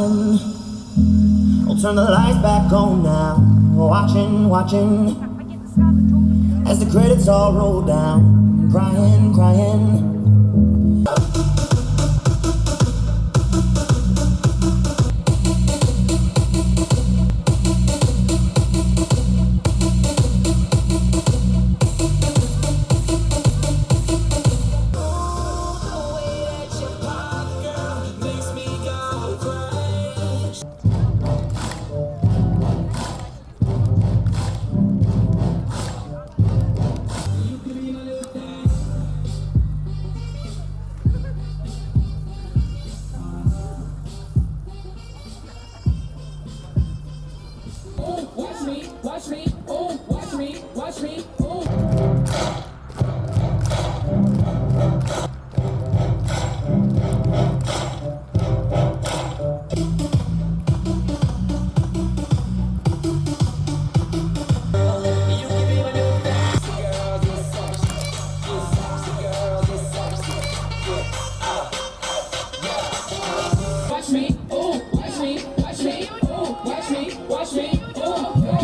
crying. I'll turn the lights back on now. Watching, watching as the credits all roll down. Crying, crying. Watch me, oh, watch me, watch me, oh. Watch me, oh, watch me, watch me, oh, watch me, watch me, oh.